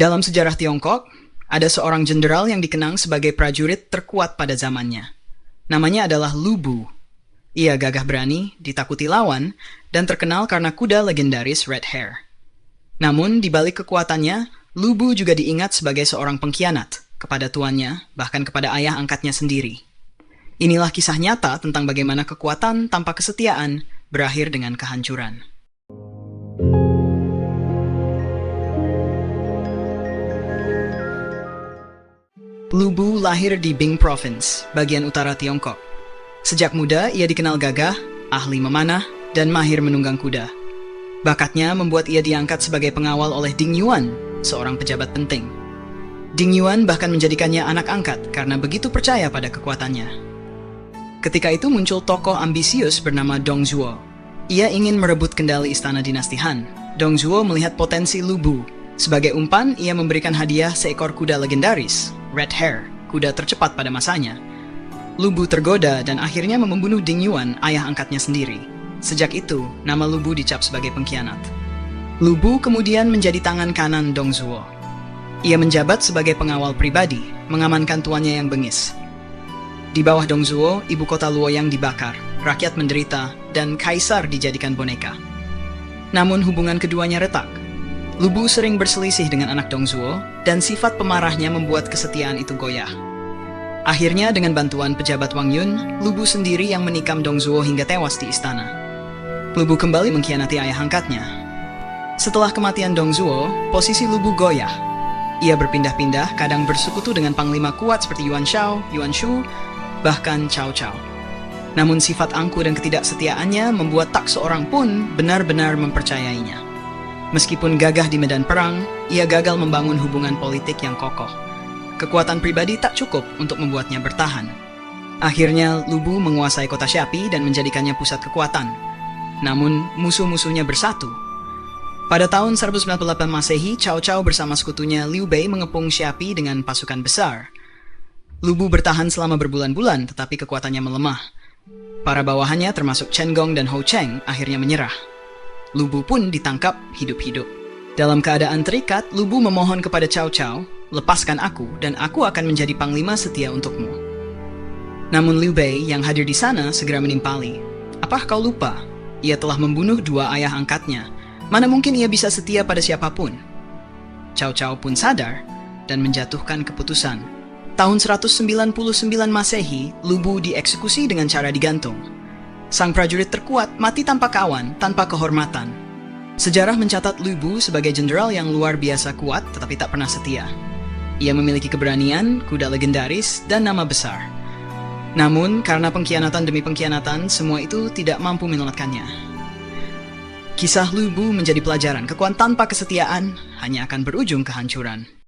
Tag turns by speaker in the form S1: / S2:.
S1: Dalam sejarah Tiongkok, ada seorang jenderal yang dikenang sebagai prajurit terkuat pada zamannya. Namanya adalah Lu Bu. Ia gagah berani, ditakuti lawan, dan terkenal karena kuda legendaris Red Hare. Namun, di balik kekuatannya, Lu Bu juga diingat sebagai seorang pengkhianat kepada tuannya, bahkan kepada ayah angkatnya sendiri. Inilah kisah nyata tentang bagaimana kekuatan tanpa kesetiaan berakhir dengan kehancuran. Lu Bu lahir di Bing Province, bagian utara Tiongkok. Sejak muda, ia dikenal gagah, ahli memanah, dan mahir menunggang kuda. Bakatnya membuat ia diangkat sebagai pengawal oleh Ding Yuan, seorang pejabat penting. Ding Yuan bahkan menjadikannya anak angkat karena begitu percaya pada kekuatannya. Ketika itu muncul tokoh ambisius bernama Dong Zhuo. Ia ingin merebut kendali istana dinasti Han. Dong Zhuo melihat potensi Lu Bu. Sebagai umpan, ia memberikan hadiah seekor kuda legendaris, Red Hare, kuda tercepat pada masanya. Lu Bu tergoda dan akhirnya membunuh Ding Yuan, ayah angkatnya sendiri. Sejak itu, nama Lu Bu dicap sebagai pengkhianat. Lu Bu kemudian menjadi tangan kanan Dong Zhuo. Ia menjabat sebagai pengawal pribadi, mengamankan tuannya yang bengis. Di bawah Dong Zhuo, ibu kota Luoyang dibakar, rakyat menderita, dan kaisar dijadikan boneka. Namun hubungan keduanya retak. Lu Bu sering berselisih dengan anak Dong Zhuo, dan sifat pemarahnya membuat kesetiaan itu goyah. Akhirnya dengan bantuan pejabat Wang Yun, Lu Bu sendiri yang menikam Dong Zhuo hingga tewas di istana. Lu Bu kembali mengkhianati ayah angkatnya. Setelah kematian Dong Zhuo, posisi Lu Bu goyah. Ia berpindah-pindah, kadang bersekutu dengan panglima kuat seperti Yuan Shao, Yuan Shu, bahkan Cao Cao. Namun sifat angkuh dan ketidaksetiaannya membuat tak seorang pun benar-benar mempercayainya. Meskipun gagah di medan perang, ia gagal membangun hubungan politik yang kokoh. Kekuatan pribadi tak cukup untuk membuatnya bertahan. Akhirnya, Lu Bu menguasai kota Xiapi dan menjadikannya pusat kekuatan. Namun, musuh-musuhnya bersatu. Pada tahun 1098 Masehi, Cao Cao bersama sekutunya Liu Bei mengepung Xiapi dengan pasukan besar. Lu Bu bertahan selama berbulan-bulan, tetapi kekuatannya melemah. Para bawahannya termasuk Chen Gong dan Hou Cheng akhirnya menyerah. Lu Bu pun ditangkap hidup-hidup. Dalam keadaan terikat, Lu Bu memohon kepada Cao Cao, "Lepaskan aku, dan aku akan menjadi panglima setia untukmu." Namun Liu Bei yang hadir di sana segera menimpali. "Apakah kau lupa? Ia telah membunuh dua ayah angkatnya. Mana mungkin ia bisa setia pada siapapun?" Cao Cao pun sadar dan menjatuhkan keputusan. Tahun 199 Masehi, Lu Bu dieksekusi dengan cara digantung. Sang prajurit terkuat mati tanpa kawan, tanpa kehormatan. Sejarah mencatat Lu Bu sebagai jenderal yang luar biasa kuat tetapi tak pernah setia. Ia memiliki keberanian, kuda legendaris, dan nama besar. Namun, karena pengkhianatan demi pengkhianatan, semua itu tidak mampu menyelamatkannya. Kisah Lu Bu menjadi pelajaran, kekuatan tanpa kesetiaan hanya akan berujung kehancuran.